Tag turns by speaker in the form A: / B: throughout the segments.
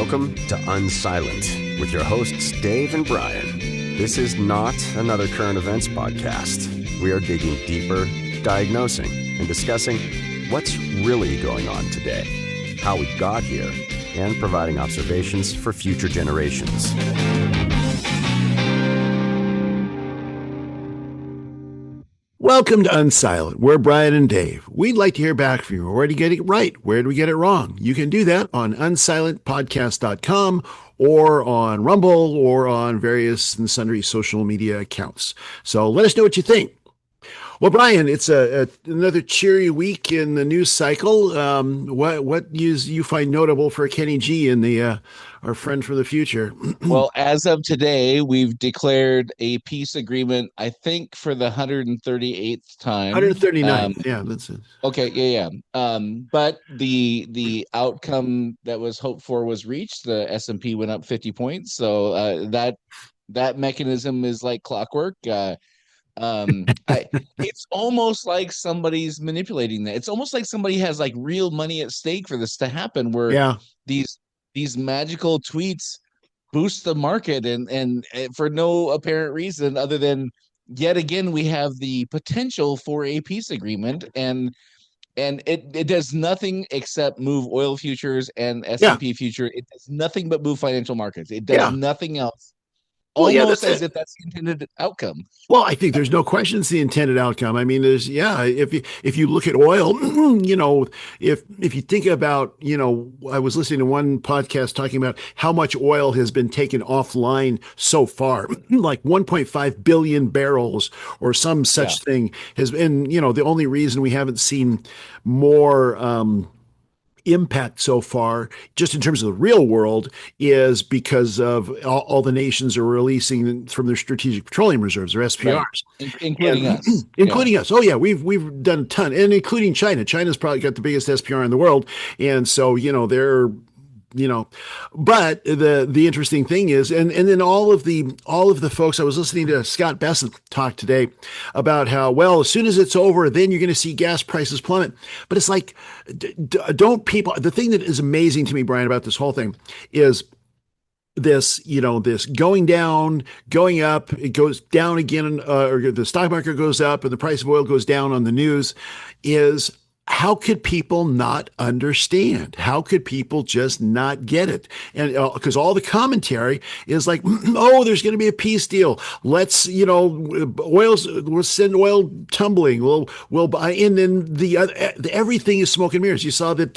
A: Welcome to Unsilent with your hosts Dave and Brian. This is not another current events podcast. We are digging deeper, diagnosing, and discussing what's really going on today, how we got here, and providing observations for future generations.
B: Welcome to Unsilent. We're Brian and Dave. We'd like to hear back from you. Where did you get it right? Where did we get it wrong? You can do that on unsilentpodcast.com or on Rumble or on various and sundry social media accounts. So let us know what you think. Well, Brian, it's another cheery week in the news cycle. What you find notable for Kenny G and our friend from the future?
C: Well, as of today, we've declared a peace agreement, I think, for the 138th time.
B: 139. Yeah, that's it.
C: Okay, yeah. But the outcome that was hoped for was reached. The S&P went up 50 points. So that mechanism is like clockwork. It's almost like somebody's manipulating that. It's almost like somebody has like real money at stake for this to happen, where these magical tweets boost the market and for no apparent reason other than yet again we have the potential for a peace agreement, and it does nothing except move oil futures and S&P future. It does nothing but move financial markets. It does nothing else. Almost as if that's the intended outcome.
B: Well, I think there's no question it's the intended outcome. I mean, if you look at oil, if you think about, I was listening to one podcast talking about how much oil has been taken offline so far, like 1.5 billion barrels or some such thing has been, the only reason we haven't seen more, impact so far, just in terms of the real world, is because of all the nations are releasing from their strategic petroleum reserves, or SPRs,
C: including us.
B: Including us. Oh yeah, we've done a ton, and including China. China's probably got the biggest SPR in the world, and so they're. But the interesting thing is, and then all of the folks, I was listening to Scott Bessent talk today about how, well, as soon as it's over, then you're going to see gas prices plummet. But it's like, don't people, the thing that is amazing to me, Brian, about this whole thing is this going down, going up, it goes down again, or the stock market goes up and the price of oil goes down on the news, is how could people not understand? How could people just not get it? And because all the commentary is like, oh, there's going to be a peace deal. Let's, we'll send oil tumbling. We'll buy, and then everything is smoke and mirrors. You saw that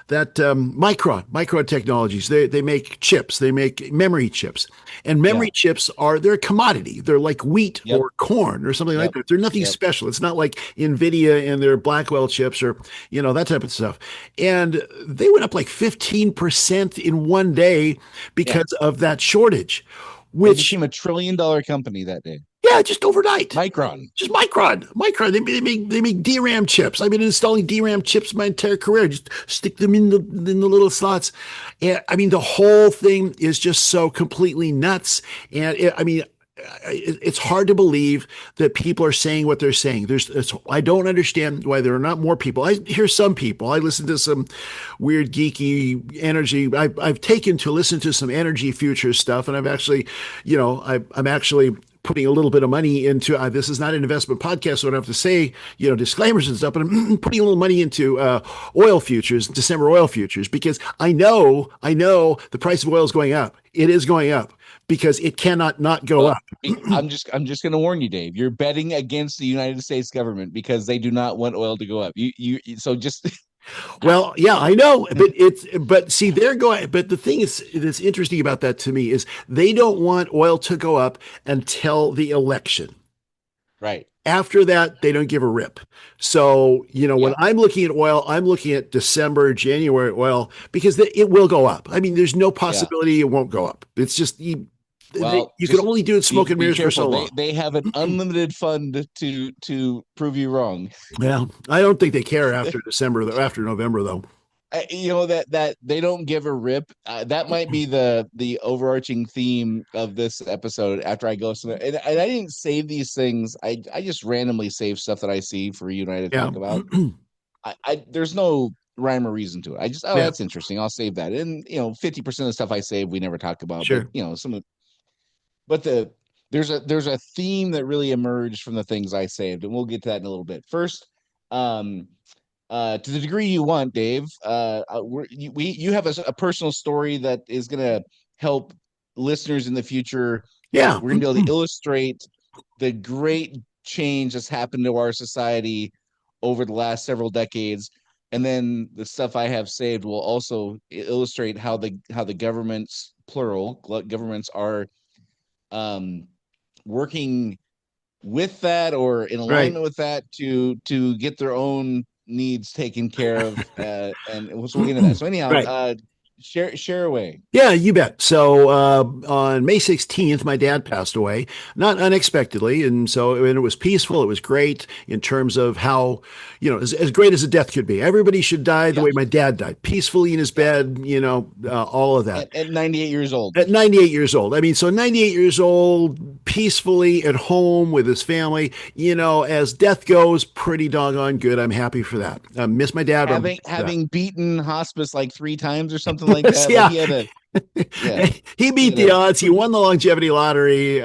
B: Micron Technologies, they make chips, they make memory chips, and memory chips they're a commodity. They're like wheat or corn or something like that. They're nothing special. It's not like NVIDIA and their Blackwell chips or, that type of stuff. And they went up like 15% in one day because of that shortage, which
C: became $1 trillion company that day.
B: Yeah, just overnight.
C: Micron.
B: They make DRAM chips. I've been installing DRAM chips my entire career. Just stick them in the little slots. And I mean, the whole thing is just so completely nuts. And it's hard to believe that people are saying what they're saying. I don't understand why there are not more people. I hear some people. I listen to some weird geeky energy. I've taken to listen to some energy futures stuff, and I've actually, I'm actually putting a little bit of money into, this is not an investment podcast, so I don't have to say, disclaimers and stuff, but I'm putting a little money into oil futures, December oil futures, because I know the price of oil is going up. It is going up because it cannot not go up.
C: I'm just going to warn you, Dave, you're betting against the United States government because they do not want oil to go up. So just...
B: Well, yeah, I know, but see, they're going, but the thing that's interesting about that to me is they don't want oil to go up until the election.
C: Right.
B: After that, they don't give a rip. So, when I'm looking at oil, I'm looking at December, January oil, because it will go up. I mean, there's no possibility it won't go up. It's just, you can only do it smoke and mirrors for so long.
C: They have an unlimited fund to prove you wrong.
B: Well, I don't think they care after November, though.
C: That they don't give a rip. That might be the overarching theme of this episode. After I go, and I didn't save these things. I just randomly save stuff that I see for you and I to talk about. There's no rhyme or reason to it. I just, that's interesting. I'll save that. And 50% of the stuff I save we never talk about.
B: Sure.
C: But there's a theme that really emerged from the things I saved, and we'll get to that in a little bit. First, to the degree you want, Dave, you have a personal story that is going to help listeners in the future.
B: Yeah,
C: we're going to be able to illustrate the great change that's happened to our society over the last several decades. And then the stuff I have saved will also illustrate how the governments, plural governments, are working with that or in alignment with that to get their own needs taken care of. And so we'll get into that. So anyhow, share away.
B: Yeah, you bet. So on May 16th, my dad passed away, not unexpectedly. And so it was peaceful. It was great in terms of how, as great as a death could be. Everybody should die the way my dad died, peacefully in his bed, all of that.
C: At 98 years old.
B: At 98 years old. I mean, so 98 years old, peacefully at home with his family, as death goes, pretty doggone good. I'm happy for that. I miss my dad.
C: Having beaten hospice like 3 times or something like that.
B: Yeah.
C: Like he had a
B: he beat the odds. He won the longevity lottery.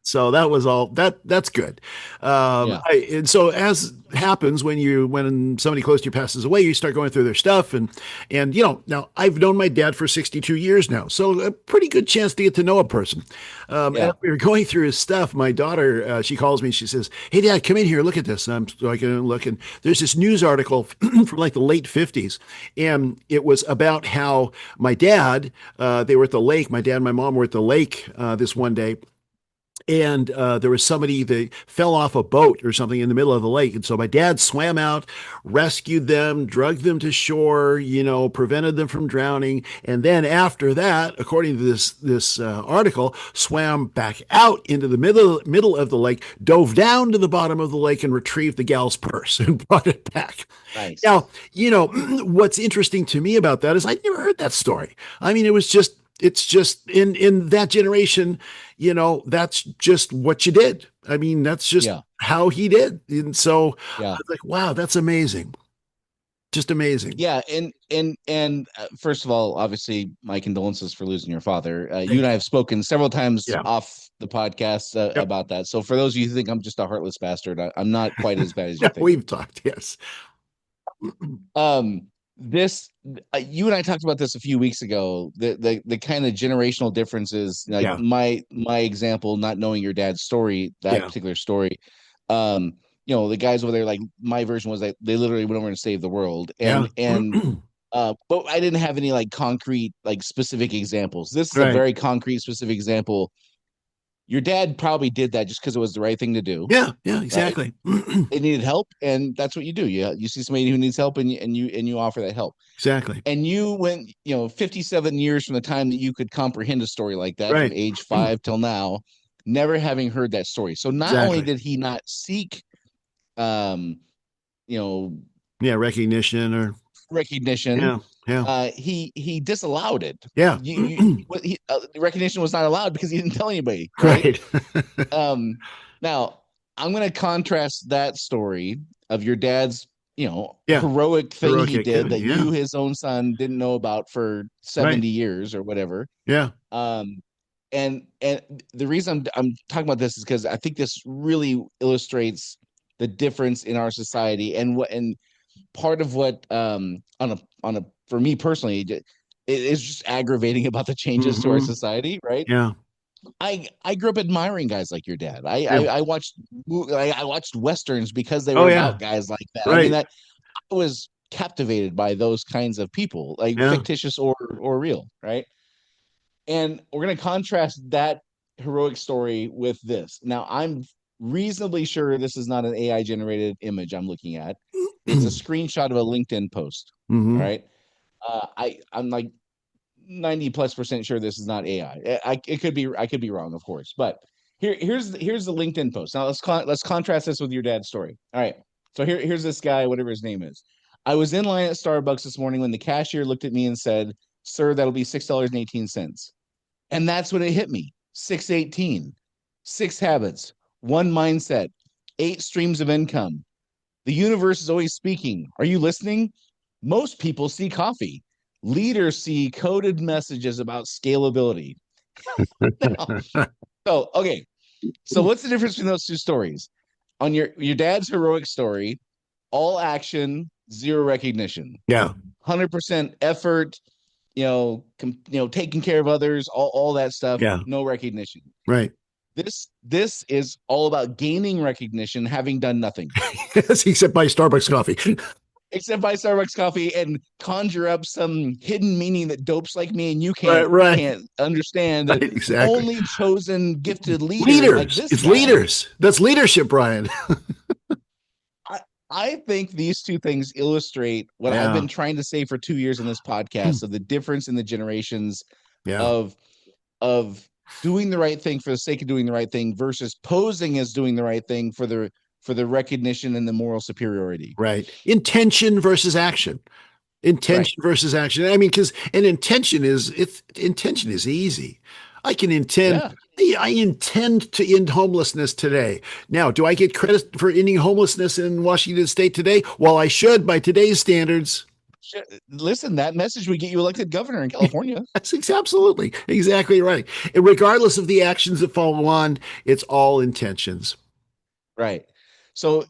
B: So that was all that's good. And so as happens when somebody close to you passes away, you start going through their stuff and now I've known my dad for 62 years now, so a pretty good chance to get to know a person. As we were going through his stuff, my daughter, she calls me, she says, "Hey Dad, come in here, look at this." And so I can look, and there's this news article from like the late 50s, and it was about how my dad, they were at the lake. My dad and my mom were at the lake this one day. And there was somebody that fell off a boat or something in the middle of the lake. And so my dad swam out, rescued them, drugged them to shore, prevented them from drowning. And then after that, according to this article, swam back out into the middle of the lake, dove down to the bottom of the lake and retrieved the gal's purse and brought it back.
C: Nice.
B: Now, what's interesting to me about that is I'd never heard that story. I mean, it's just in that generation, that's just what you did. I mean, that's just how he did. And so I was like, wow, that's amazing. Just amazing.
C: Yeah. And first of all, obviously my condolences for losing your father. You and I have spoken several times off the podcast about that. So for those of you who think I'm just a heartless bastard, I'm not quite as bad as you think.
B: We've talked. Yes.
C: You and I talked about this a few weeks ago, the kind of generational differences, like my example, not knowing your dad's story, that particular story. The guys over there, like my version was that they literally went over and saved the world. But I didn't have any like concrete, like specific examples. This is a very concrete, specific example. Your dad probably did that just because it was the right thing to do.
B: Yeah, exactly.
C: Right? They needed help, and that's what you do. You see somebody who needs help, and you offer that help.
B: Exactly.
C: And you went, 57 years from the time that you could comprehend a story like that, from age 5 till now, never having heard that story. So not only did he not seek,
B: recognition.
C: He disallowed it. Recognition was not allowed because he didn't tell anybody. Right. Now I'm going to contrast that story of your dad's, heroic thing he did that you, his own son, didn't know about for 70 years or whatever. And the reason I'm talking about this is because I think this really illustrates the difference in our society and part of what for me personally, it is just aggravating about the changes to our society, right? I grew up admiring guys like your dad. I watched Westerns because they were about guys like that. I mean, that I was captivated by those kinds of people, like fictitious or real, right? And we're going to contrast that heroic story with this. Now, I'm reasonably sure this is not an AI generated image I'm looking at. It's a screenshot of a LinkedIn post. All right. I'm like 90+% sure this is not AI. I could be wrong, of course, but here's the LinkedIn post. Now let's contrast this with your dad's story. All right. So here's this guy, whatever his name is. I was in line at Starbucks this morning when the cashier looked at me and said, "Sir, that'll be $6.18. And that's when it hit me. 618, 6 habits, 1 mindset, 8 streams of income. The universe is always speaking. Are you listening? Most people see coffee. Leaders see coded messages about scalability. Now, so, okay. So what's the difference between those two stories? On your dad's heroic story, all action, zero recognition.
B: Yeah.
C: 100% effort, taking care of others, all that stuff,
B: Yeah.
C: no recognition.
B: Right.
C: This is all about gaining recognition, having done nothing.
B: Except buy Starbucks coffee.
C: Except buy Starbucks coffee and conjure up some hidden meaning that dopes like me and you
B: Right,
C: can't
B: right.
C: can't understand,
B: Right,
C: that
B: exactly.
C: only chosen gifted leaders like
B: Leaders.
C: this
B: It's
C: guy.
B: leaders. That's leadership, Brian.
C: I, I think these two things illustrate what I've
B: Yeah.
C: been trying to say for 2 years in this podcast of the difference in the generations
B: Yeah.
C: of of doing the right thing for the sake of doing the right thing versus posing as doing the right thing for the recognition and the moral superiority.
B: Right. Intention versus action.
C: Right.
B: Intention versus action. I mean, because an intention is easy. I can intend.
C: Yeah.
B: I intend to end homelessness today. Now, do I get credit for ending homelessness in Washington State today? Well, I should by today's standards.
C: Listen, that message would get you elected governor in California.
B: That's absolutely exactly right. And regardless of the actions that follow on, it's all intentions.
C: Right. So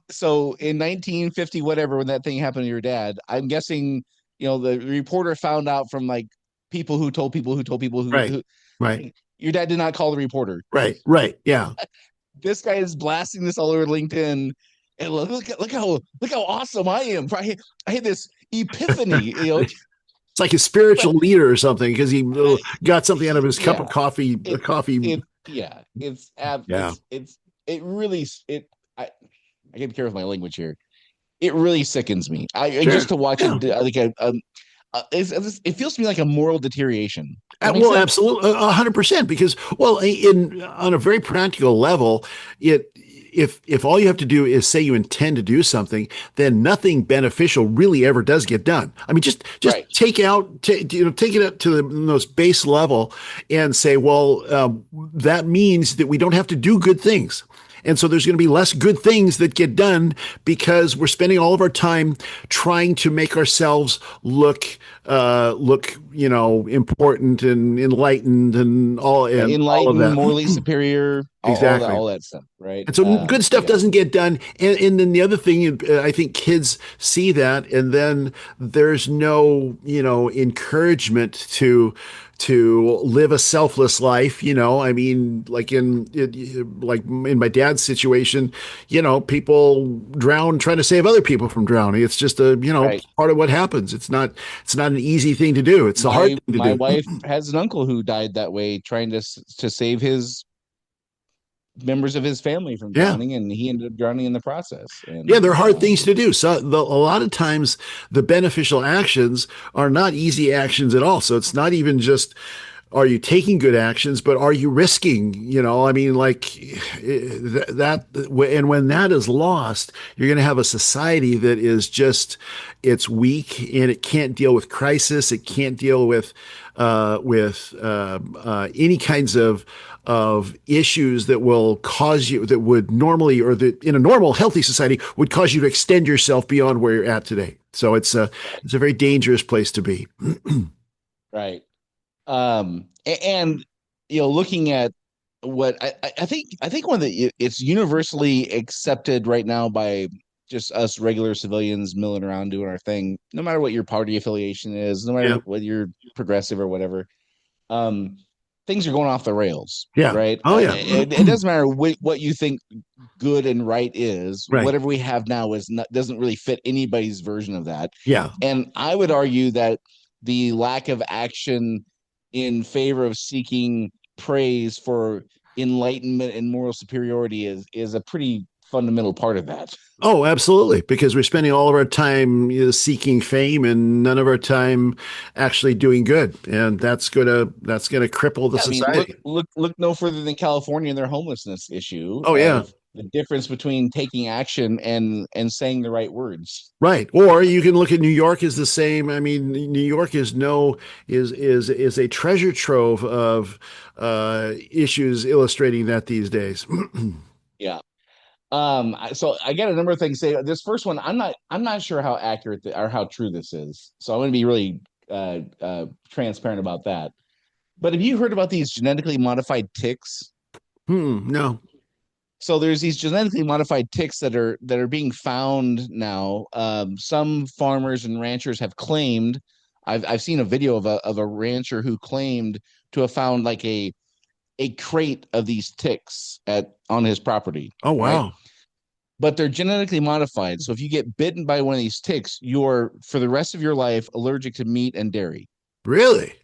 C: in 1950, whatever, when that thing happened to your dad, I'm guessing, the reporter found out from like people who told people who told people
B: Right.
C: who
B: Right.
C: your dad did not call the reporter.
B: Right. Right. Yeah.
C: This guy is blasting this all over LinkedIn. And look how awesome I am. I had this epiphany.
B: It's like a spiritual leader or something because he got something out of his cup
C: Yeah.
B: of coffee. Coffee.
C: Yeah.
B: Yeah.
C: It really I get careful with my language here. It really sickens me.
B: Sure.
C: Just to watch
B: Yeah.
C: it feels to me like a moral deterioration.
B: Well, absolutely, 100%. Because, well, on a very practical level, if all you have to do is say you intend to do something, then nothing beneficial really ever does get done. I mean, just
C: Right.
B: take it up to the most base level and say, well, that means that we don't have to do good things. And so there's going to be less good things that get done because we're spending all of our time trying to make ourselves look, important and enlightened and all of
C: Enlightened,
B: that.
C: morally superior,
B: Exactly.
C: all that stuff, right?
B: And so good stuff doesn't get done. And then the other thing, I think kids see that, and then there's no, encouragement to live a selfless life. I mean, like in my dad's situation, people drown trying to save other people from drowning. It's just
C: Right.
B: part of what happens. It's not an easy thing to do. It's a hard thing to
C: My
B: do.
C: wife has an uncle who died that way, trying to save his members of his family from
B: Yeah.
C: drowning, and he ended up drowning in the process. And
B: Yeah, they're hard things to do. So a lot of times the beneficial actions are not easy actions at all. So it's not even just, are you taking good actions, but are you risking, I mean, like that, and when that is lost, you're going to have a society that is just, it's weak and it can't deal with crisis. It can't deal with any kinds of issues that will cause you, that would normally, or that in a normal healthy society would cause you to extend yourself beyond where you're at today. So it's a very dangerous place to be.
C: Right. And looking at what I think one that it's universally accepted right now by just us regular civilians milling around doing our thing, no matter what your party affiliation is, no matter what you're progressive or whatever. Things are going off the rails.
B: Yeah.
C: Right.
B: Oh yeah.
C: It doesn't matter what you think good and right is.
B: Right.
C: Whatever we have now doesn't really fit anybody's version of that.
B: Yeah.
C: And I would argue that the lack of action in favor of seeking praise for enlightenment and moral superiority is a pretty fundamental part of that.
B: Oh, absolutely. Because we're spending all of our time seeking fame and none of our time actually doing good. And that's gonna cripple the society.
C: Look no further than California and their homelessness issue.
B: Oh yeah.
C: The difference between taking action and saying the right words.
B: Right. Or you can look at New York as the same. I mean, New York is a treasure trove of issues illustrating that these days.
C: Yeah. So I got a number of things to say. This first one, I'm not sure how accurate or how true this is. So I'm going to be really transparent about that. But have you heard about these genetically modified ticks?
B: No.
C: So there's these genetically modified ticks that are being found now. Some farmers and ranchers have claimed. I've seen a video of a rancher who claimed to have found like a crate of these ticks at on his property.
B: Oh,
C: Right.
B: wow.
C: But they're genetically modified. So if you get bitten by one of these ticks, you're for the rest of your life allergic to meat and dairy.
B: Really?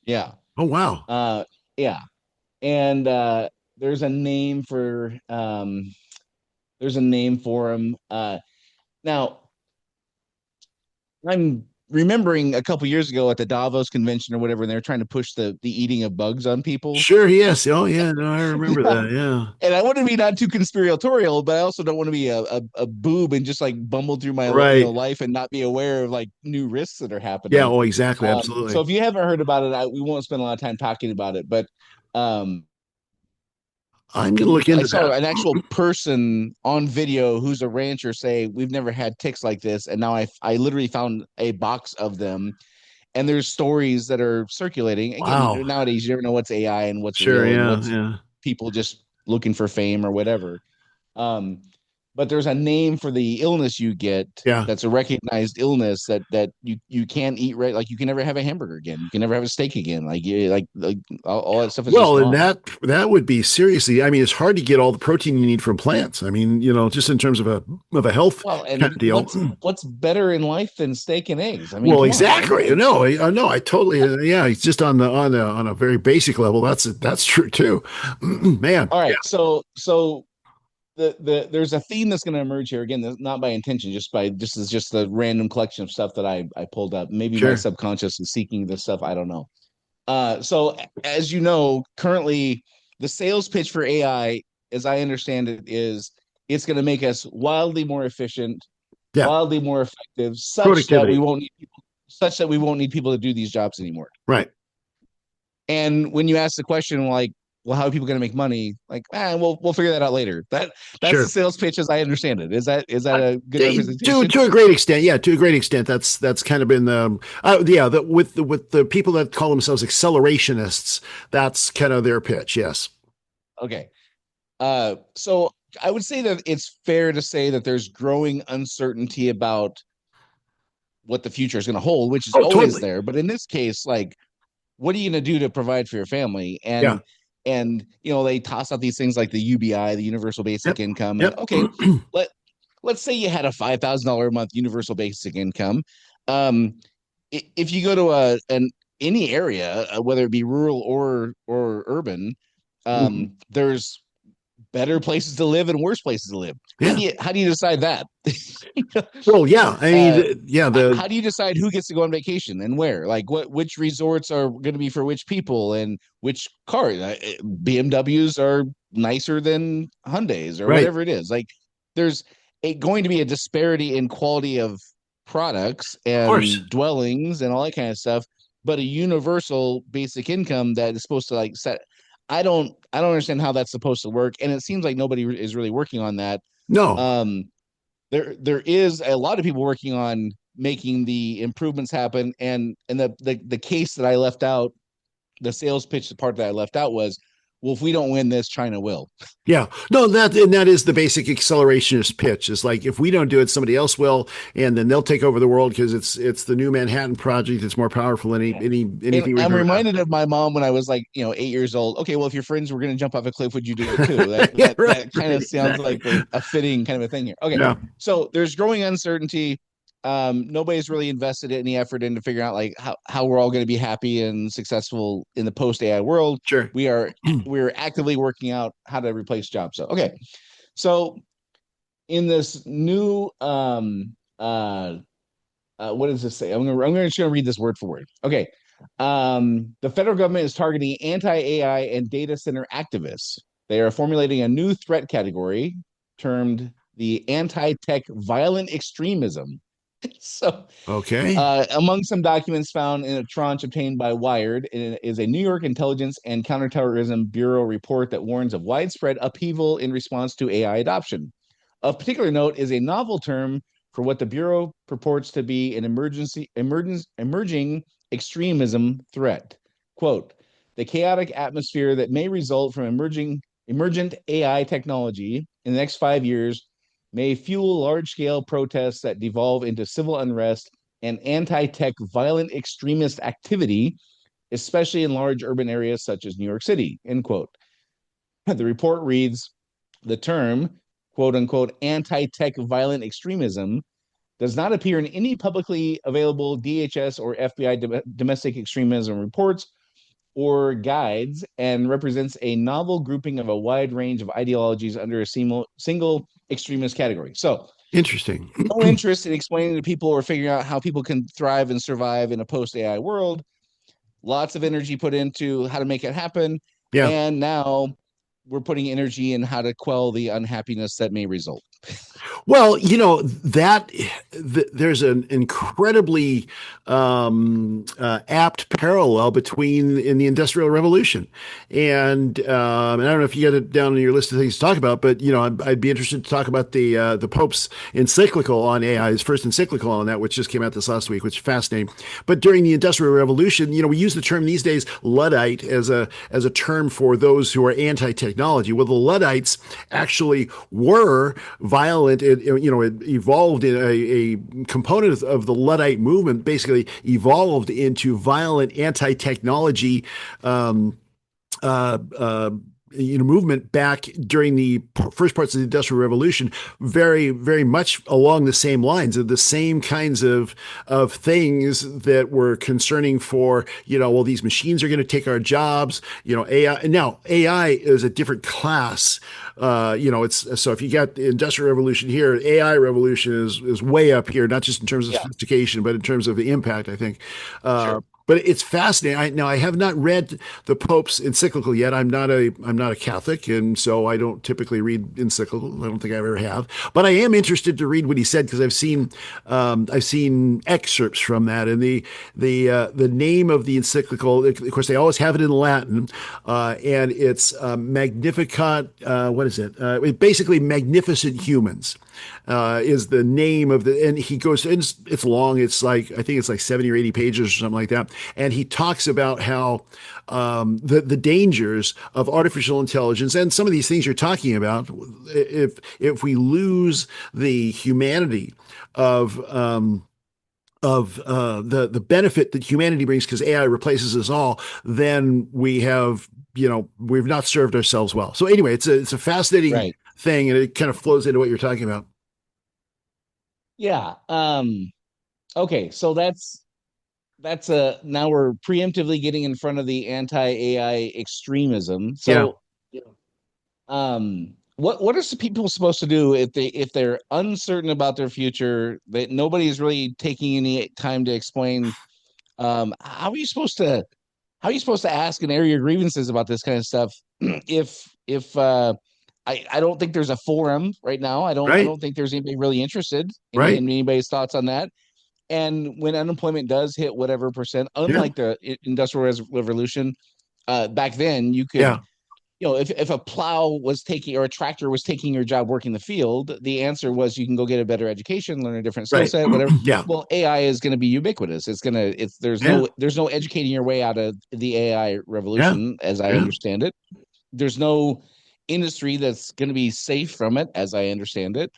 C: Yeah.
B: Oh, wow.
C: Yeah. And there's a name for them. Now I'm remembering a couple years ago at the Davos convention or whatever, and they were trying to push the eating of bugs on people.
B: Sure, yes. Oh, yeah. No, I remember
C: Yeah.
B: that. Yeah.
C: And I want to be not too conspiratorial, but I also don't want to be a boob and just like bumble through my
B: Right.
C: life and not be aware of like new risks that are
B: Yeah.
C: happening.
B: Oh, exactly.
C: So
B: Absolutely.
C: if you haven't heard about it, we won't spend a lot of time talking about it. But um,
B: I'm going to look
C: I
B: into
C: saw
B: that.
C: an actual person on video who's a rancher say, "We've never had ticks like this," and now I literally found a box of them. And there's stories that are circulating. Again,
B: Wow.
C: nowadays you never know what's AI and what's
B: Sure.
C: real and
B: Yeah.
C: what's
B: Yeah.
C: people just looking for fame or whatever. Um, but there's a name for the illness you get
B: Yeah.
C: that's a recognized illness that you can't eat right. Like you can never have a hamburger again. You can never have a steak again. Like all that stuff is just
B: Well, and
C: gone.
B: that would be seriously. I mean, it's hard to get all the protein you need from plants. I mean, just in terms of a health
C: Well,
B: kind
C: and
B: of deal.
C: what's better in life than steak and eggs? I mean,
B: Well,
C: come on, man.
B: exactly. No, no, I totally. Yeah, it's just on a very basic level. That's true too. Man.
C: All
B: Yeah.
C: right, so there's a theme that's going to emerge here again, not by intention, just as just the random collection of stuff that I pulled up. Maybe my
B: Sure.
C: subconscious is seeking this stuff. I don't know. So as you know, currently the sales pitch for AI, as I understand it, is it's going to make us wildly more efficient,
B: Yeah.
C: wildly more effective,
B: Productivity.
C: such that we won't need people to do these jobs anymore.
B: Right.
C: And when you ask the question like, well, how are people going to make money? Like, we'll figure that out later. That's the
B: Sure.
C: sales pitch as I understand it. Is that a good
B: To
C: representation?
B: a great extent, yeah. To a great extent, that's kind of been the yeah. With the people that call themselves accelerationists, that's kind of their pitch. Yes.
C: Okay. So I would say that it's fair to say that there's growing uncertainty about what the future is going to hold, which is
B: Oh,
C: always
B: totally.
C: there. But in this case, like, what are you going to do to provide for your family?
B: Yeah.
C: And they toss out these things like the UBI, the universal basic
B: Yep.
C: income, and
B: Yep.
C: okay, let's say you had a $5,000 a month universal basic income. If you go to any area, whether it be rural or urban,
B: Mhm.
C: there's better places to live and worse places to live.
B: Yeah.
C: How do you decide that?
B: Well, yeah. I
C: uh,
B: mean, yeah.
C: how do you decide who gets to go on vacation and where? Like which resorts are going to be for which people and which cars? BMWs are nicer than Hyundais or
B: Right.
C: whatever it is. Like there's going to be a disparity in quality of products
B: Of course.
C: and dwellings and all that kind of stuff. But a universal basic income that is supposed to like set. I don't understand how that's supposed to work, and it seems like nobody is really working on that.
B: No.
C: Um, there is a lot of people working on making the improvements happen, and the case that I left out, the sales pitch, the part that I left out was, well, if we don't win this, China will.
B: Yeah. No, that is the basic accelerationist pitch. Is like if we don't do it, somebody else will, and then they'll take over the world because it's the new Manhattan Project. It's more powerful than
C: And
B: anything we've
C: I'm
B: ever done.
C: reminded of my mom when I was like, 8 years old. Okay, well, if your friends were going to jump off a cliff, would you do it too? That
B: Yeah.
C: that
B: Right.
C: that kind
B: Right.
C: of sounds
B: Exactly.
C: like a fitting kind of a thing here. Okay,
B: Yeah.
C: so there's growing uncertainty. Nobody's really invested any effort into figuring out like how we're all going to be happy and successful in the post AI world.
B: Sure.
C: We're actively working out how to replace jobs. So okay, so in this new what does this say? Just gonna read this word for word. Okay. The federal government is targeting anti-AI and data center activists. They are formulating a new threat category termed the anti-tech violent extremism. So,
B: Okay.
C: among some documents found in a tranche obtained by Wired is a New York Intelligence and Counterterrorism Bureau report that warns of widespread upheaval in response to AI adoption. Of particular note is a novel term for what the Bureau purports to be an emerging extremism threat. Quote, the chaotic atmosphere that may result from emergent AI technology in the next 5 years may fuel large-scale protests that devolve into civil unrest and anti-tech violent extremist activity, especially in large urban areas such as New York City, end quote. The report reads, the term, quote unquote, anti-tech violent extremism does not appear in any publicly available DHS or FBI domestic extremism reports or guides and represents a novel grouping of a wide range of ideologies under a single extremist category. So,
B: interesting.
C: No interest in explaining to people or figuring out how people can thrive and survive in a post-AI world. Lots of energy put into how to make it happen.
B: Yeah.
C: And now we're putting energy in how to quell the unhappiness that may result.
B: Well, there's an incredibly apt parallel between in the Industrial Revolution, and I don't know if you got it down on your list of things to talk about, but I'd be interested to talk about the Pope's encyclical on AI, his first encyclical on that, which just came out this last week, which is fascinating. But during the Industrial Revolution, we use the term these days Luddite as a term for those who are anti-technology. Well, the Luddites actually were violent. It evolved in a component of the Luddite movement, basically evolved into violent anti-technology movement back during the first parts of the Industrial Revolution, very, very much along the same lines of the same kinds of things that were concerning for, well, these machines are going to take our jobs, AI. Now, AI is a different class. It's so if you got the Industrial Revolution here, AI revolution is way up here, not just in terms of sophistication, but in terms of the impact, I think. Sure. But it's fascinating. I have not read the Pope's encyclical yet. I'm not a Catholic, and so I don't typically read encyclicals. I don't think I ever have. But I am interested to read what he said because I've seen excerpts from that. And the name of the encyclical, of course, they always have it in Latin, and it's Magnificat. What is it? Basically, Magnificent Humans. Is the name of and he goes, and it's long. I think it's like 70 or 80 pages or something like that. And he talks about how the dangers of artificial intelligence and some of these things you're talking about, if we lose the humanity of the benefit that humanity brings because AI replaces us all, then we've not served ourselves well. So anyway, it's a fascinating thing, and it kind of flows into what you're talking about.
C: Yeah. Okay. So that's now we're preemptively getting in front of the anti-AI extremism. So, what are some people supposed to do if they're uncertain about their future, that nobody's really taking any time to explain? How are you supposed to ask and air your grievances about this kind of stuff? if I don't think there's a forum right now. I don't think there's anybody really interested in anybody's thoughts on that. And when unemployment does hit whatever percent, unlike the Industrial Revolution, back then you could, if a plow was taking or a tractor was taking your job working the field, the answer was you can go get a better education, learn a different skill set, whatever. Well, AI is going to be ubiquitous. There's no educating your way out of the AI revolution, as I understand it. There's no industry that's going to be safe from it, as I understand it.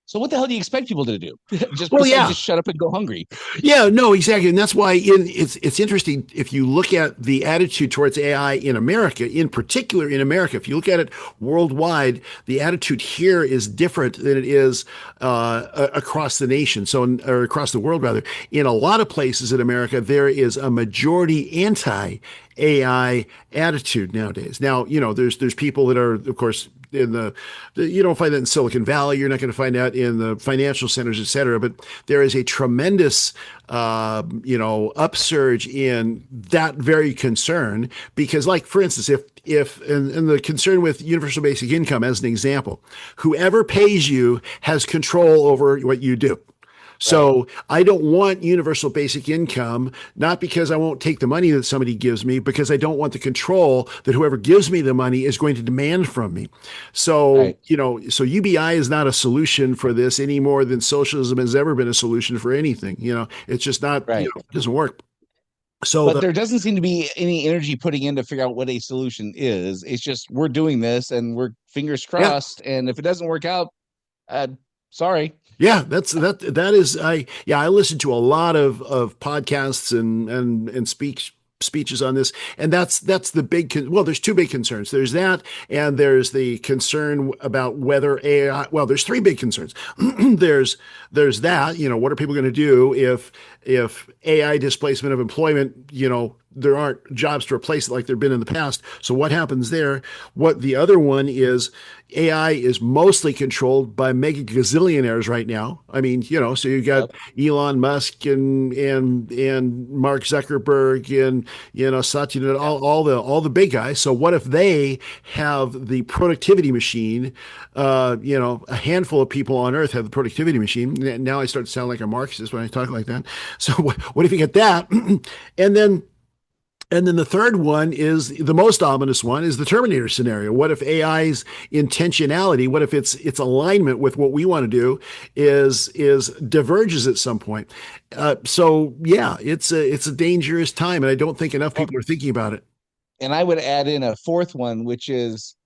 C: So what the hell do you expect people to do? Just shut up and go hungry.
B: Yeah, no, exactly. And that's why it's interesting if you look at the attitude towards AI in America, in particular in America. If you look at it worldwide, the attitude here is different than it is across the nation. Or across the world, rather. In a lot of places in America, there is a majority anti-AI attitude nowadays. Now, there's people that are, of course, you don't find that in Silicon Valley. You're not going to find that in the financial centers, et cetera. But there is a tremendous, upsurge in that very concern because, like, for instance, if the concern with universal basic income as an example, whoever pays you has control over what you do.
C: Right.
B: So I don't want universal basic income, not because I won't take the money that somebody gives me, because I don't want the control that whoever gives me the money is going to demand from me. So,
C: Right.
B: so UBI is not a solution for this any more than socialism has ever been a solution for anything. It's just not,
C: Right.
B: it doesn't work. So
C: But there doesn't seem to be any energy putting in to figure out what a solution is. It's just we're doing this and we're fingers
B: yeah,
C: crossed. And if it doesn't work out, uh, sorry.
B: yeah, that is I listen to a lot of podcasts and speeches on this, and that's the well, there's two big concerns. There's that, and there's the concern about whether AI. Well, there's three big concerns. there's that, what are people going to do if AI displacement of employment, there aren't jobs to replace it like there've been in the past. So what happens there? What the other one is, AI is mostly controlled by mega gazillionaires right now. I mean, so you got
C: Yep.
B: Elon Musk and Mark Zuckerberg and Satya and
C: Yep.
B: all the big guys. So what if they have the productivity machine? A handful of people on Earth have the productivity machine. Now I start to sound like a Marxist when I talk like that. So what if you get that? and then and then the third one is the most ominous one is the Terminator scenario. What if AI's intentionality, what if its alignment with what we want to do is diverges at some point? So yeah, it's a dangerous time, and I don't think enough
C: Well,
B: people are thinking about it.
C: and I would add in a fourth one, which is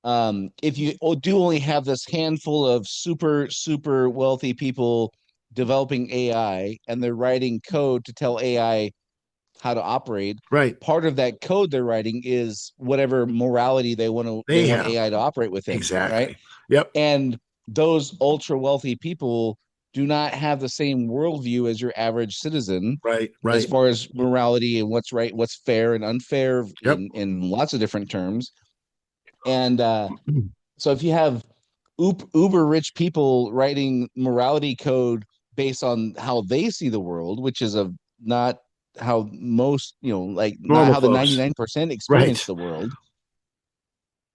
C: if you do only have this handful of super, super wealthy people developing AI and they're writing code to tell AI how to operate,
B: Right?
C: part of that code they're writing is whatever morality they
B: They
C: want
B: have
C: AI to operate within, right?
B: exactly. Yep.
C: And those ultra wealthy people do not have the same worldview as your average citizen
B: Right.
C: as
B: Right.
C: far as morality and what's right, what's fair and unfair
B: Yep.
C: in lots of different terms. And so if you have uber rich people writing morality code based on how they see the world, which is a not how most, like not
B: Normal
C: how the
B: folks.
C: 99% experience
B: Right.
C: the world.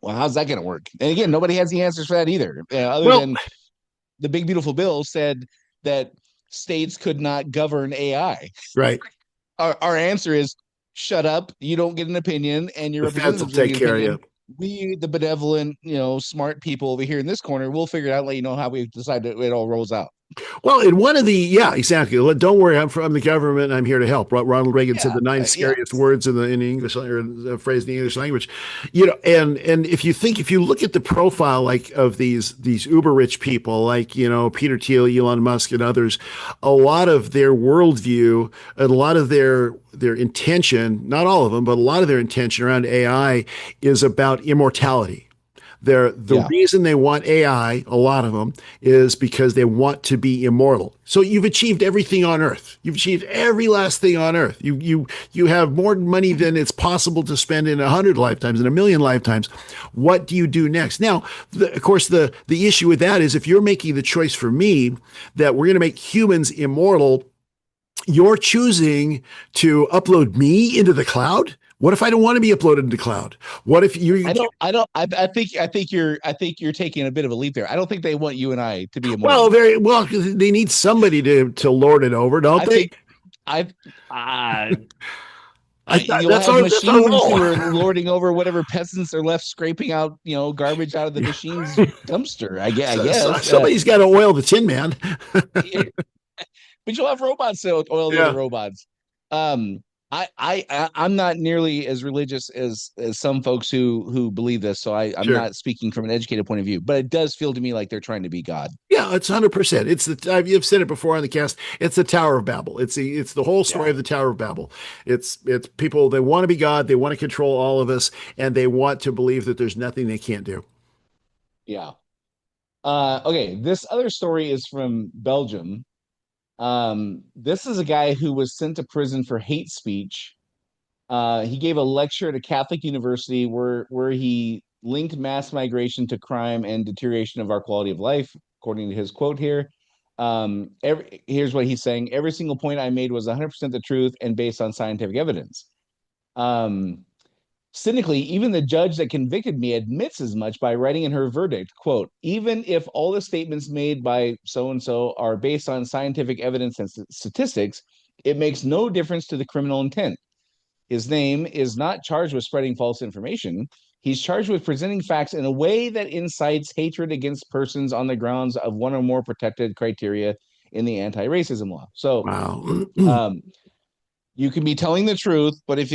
C: Well, how's that going to work? And again, nobody has the answers for that either. Other
B: Well,
C: than the big beautiful bill said that states could not govern AI.
B: right.
C: Our answer is shut up. You don't get an opinion, and your
B: The feds will
C: representatives don't
B: take
C: get an
B: care of
C: opinion.
B: you.
C: We, the benevolent, smart people over here in this corner, we'll figure it out and let you know how we decide that it all rolls out.
B: Well, in one of the, yeah, exactly. Don't worry, I'm from the government. I'm here to help. Ronald Reagan said
C: Yeah,
B: the nine
C: yeah,
B: scariest words in the English or a phrase in the English language. And if you look at the profile like of these uber rich people, like Peter Thiel, Elon Musk, and others, a lot of their worldview and a lot of their intention, not all of them, but a lot of their intention around AI is about immortality. The
C: yeah.
B: reason they want AI, a lot of them, is because they want to be immortal. So you've achieved everything on Earth. You've achieved every last thing on Earth. You have more money than it's possible to spend in 100 lifetimes, in a million lifetimes. What do you do next? Now, of course, the issue with that is if you're making the choice for me that we're going to make humans immortal, you're choosing to upload me into the cloud. What if I don't want to be uploaded into the cloud? What if you
C: I think you're taking a bit of a leap there. I don't think they want you and I to be
B: well,
C: immortal.
B: very well, they need somebody to lord it over, don't
C: I
B: they?
C: think I uh,
B: I thought
C: you'll have
B: that's our
C: machines
B: role.
C: who are lording over whatever peasants are left scraping out, garbage out of the machine's dumpster. I guess.
B: Somebody's got to oil the Tin Man.
C: But you'll have robots that oil the other
B: Yeah,
C: robots. Um, I'm not nearly as religious as some folks who believe this, so I'm
B: sure.
C: not speaking from an educated point of view. But it does feel to me like they're trying to be God.
B: Yeah, it's 100%. You've said it before on the cast. It's the Tower of Babel. It's the whole story
C: Yeah,
B: of the Tower of Babel. It's people, they want to be God, they want to control all of us, and they want to believe that there's nothing they can't do.
C: yeah. Okay, this other story is from Belgium. This is a guy who was sent to prison for hate speech. He gave a lecture at a Catholic university where he linked mass migration to crime and deterioration of our quality of life, according to his quote here. Here's what he's saying: every single point I made was 100% the truth and based on scientific evidence. Um, Cynically, even the judge that convicted me admits as much by writing in her verdict, quote, even if all the statements made by so-and-so are based on scientific evidence and statistics, it makes no difference to the criminal intent. His name is not charged with spreading false information. He's charged with presenting facts in a way that incites hatred against persons on the grounds of one or more protected criteria in the anti-racism law. So,
B: Wow.
C: you can be telling the truth, but if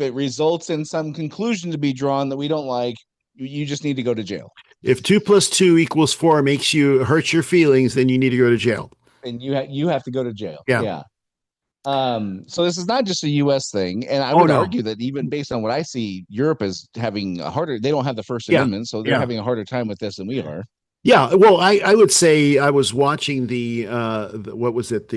C: it results in some conclusion to be drawn that we don't like, you just need to go to jail.
B: If 2 + 2 = 4 makes you hurt your feelings, then you need to go to jail.
C: And you have to go to jail.
B: Yeah.
C: Yeah. So this is not just a U.S. thing, and I
B: Oh
C: would
B: no.
C: argue that even based on what I see, Europe is having a harder. They don't have the First
B: Yeah.
C: Amendment, so they're
B: Yeah.
C: having a harder time with this than we are.
B: Yeah. Well, I would say I was watching what was it?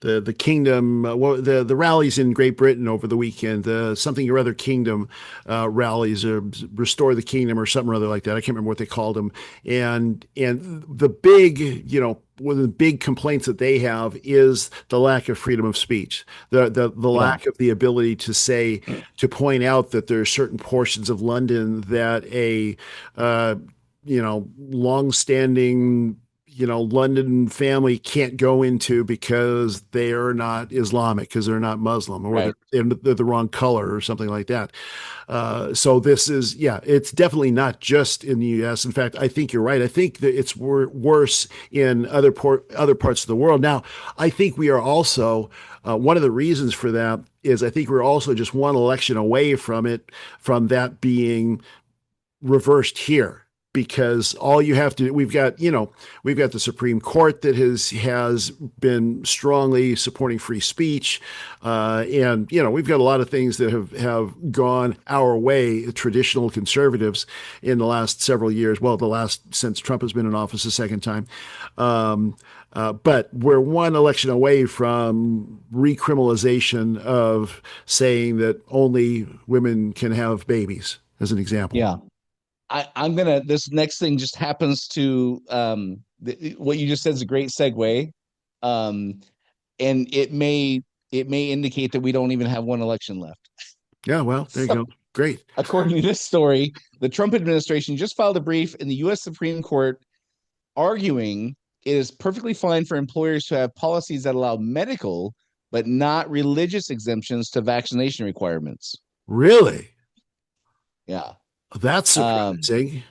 B: The kingdom, the rallies in Great Britain over the weekend, something or other kingdom rallies, restore the kingdom or something or other like that. I can't remember what they called them. And the big, one of the big complaints that they have is the lack of freedom of speech, the lack of the ability to point out that there are certain portions of London that a long-standing London family can't go into because they are not Islamic, because they're not Muslim, or
C: Right.
B: they're the wrong color or something like that. So this is, it's definitely not just in the U.S. In fact, I think you're right. I think that it's worse in other parts of the world. Now, I think we are also, one of the reasons for that is I think we're also just one election away from that being reversed here, because all you have to we've got the Supreme Court that has been strongly supporting free speech, and we've got a lot of things that have gone our way, traditional conservatives, in the last several years. Well, since Trump has been in office a second time. But we're one election away from recriminalization of saying that only women can have babies, as an example.
C: Yeah. This next thing just happens to what you just said is a great segue, and it may indicate that we don't even have one election left.
B: Yeah, well, there you go. Great.
C: According to this story, the Trump administration just filed a brief in the U.S. Supreme Court arguing it is perfectly fine for employers to have policies that allow medical but not religious exemptions to vaccination requirements.
B: Really?
C: Yeah.
B: That's surprising.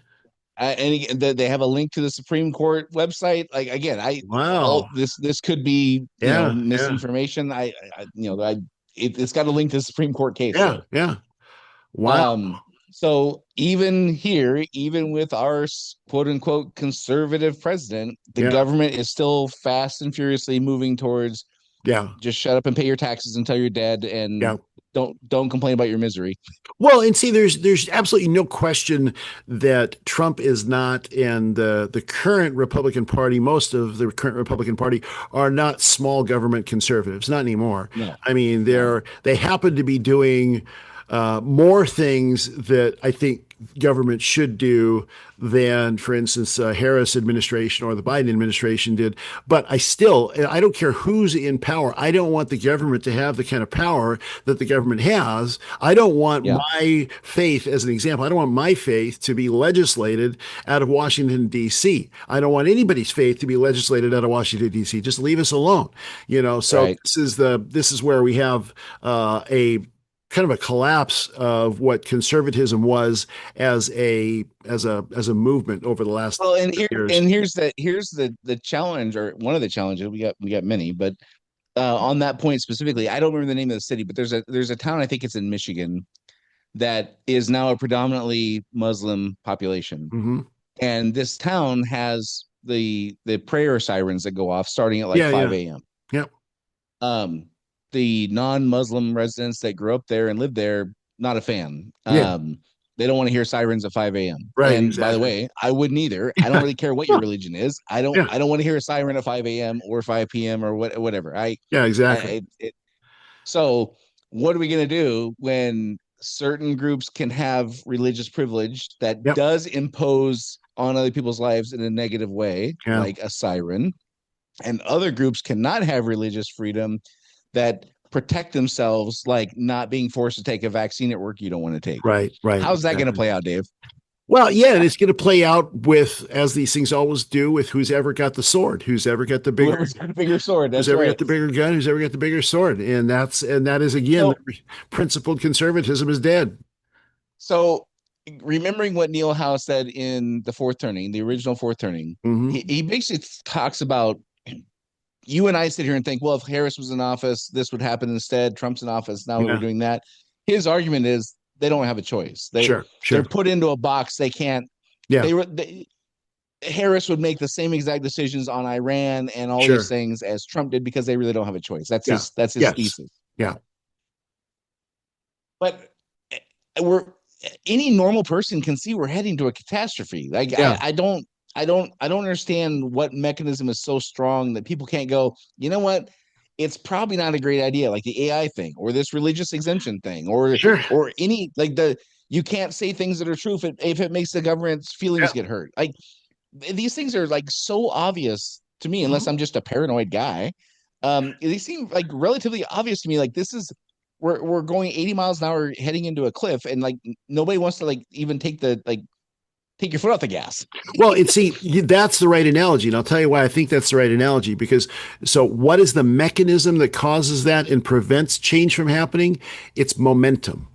C: And they have a link to the Supreme Court website. Like, again,
B: Wow.
C: This could be misinformation. It's got a link to the Supreme Court case.
B: Yeah, yeah. Wow.
C: So even here, even with our quote unquote conservative president, the government is still fast and furiously moving towards just shut up and pay your taxes until you're dead, and don't complain about your misery.
B: Well, and see, there's absolutely no question that Trump is not, and the current Republican Party, most of the current Republican Party, are not small government conservatives, not anymore.
C: No.
B: I mean, they happen to be doing more things that I think government should do than, for instance, Harris administration or the Biden administration did. But I don't care who's in power. I don't want the government to have the kind of power that the government has. I don't want my faith, as an example, I don't want my faith to be legislated out of Washington, D.C. I don't want anybody's faith to be legislated out of Washington, D.C. Just leave us alone. So
C: right.
B: This is where we have a kind of a collapse of what conservatism was as a movement over the last years.
C: And here's the challenge, or one of the challenges. We got many, but on that point specifically, I don't remember the name of the city, but there's a town, I think it's in Michigan, that is now a predominantly Muslim population.
B: Mm-hmm.
C: And this town has the prayer sirens that go off starting at 5 a.m.
B: Yep.
C: The non-Muslim residents that grew up there and lived there, not a fan.
B: Yeah.
C: They don't want to hear sirens at 5 a.m.
B: Right.
C: And
B: exactly.
C: by the way, I wouldn't either. I don't really care what your religion is. I don't want to hear a siren at 5 a.m. or 5 p.m. or whatever.
B: Exactly.
C: So what are we going to do when certain groups can have religious privilege that does impose on other people's lives in a negative way, like a siren, and other groups cannot have religious freedom that protect themselves, like not being forced to take a vaccine at work you don't want to take.
B: Right.
C: How's that going to play out, Dave?
B: Well, yeah, and it's going to play out with, as these things always do, with who's ever got the sword, who's ever got the bigger
C: sword. That's
B: who's ever
C: right.
B: got the bigger gun, who's ever got the bigger sword, and that is again, principled conservatism is dead.
C: So, remembering what Neil Howe said in the fourth turning, the original fourth turning, he basically talks about, you and I sit here and think, well, if Harris was in office, this would happen instead. Trump's in office, now we're doing that. His argument is they don't have a choice. They're put into a box. They can't. Yeah. Harris would make the same exact decisions on Iran and all these things as Trump did because they really don't have a choice. That's his thesis.
B: Yeah.
C: But any normal person can see we're heading to a catastrophe. Like I don't understand what mechanism is so strong that people can't go, you know what? It's probably not a great idea, like the AI thing or this religious exemption thing or any you can't say things that are true if it makes the government's feelings get hurt. Like these things are like so obvious to me, unless I'm just a paranoid guy. They seem like relatively obvious to me. Like this is we're going 80 miles an hour heading into a cliff, and like nobody wants to like even take your foot off the gas.
B: Well, that's the right analogy. And I'll tell you why I think that's the right analogy, because so what is the mechanism that causes that and prevents change from happening? It's momentum.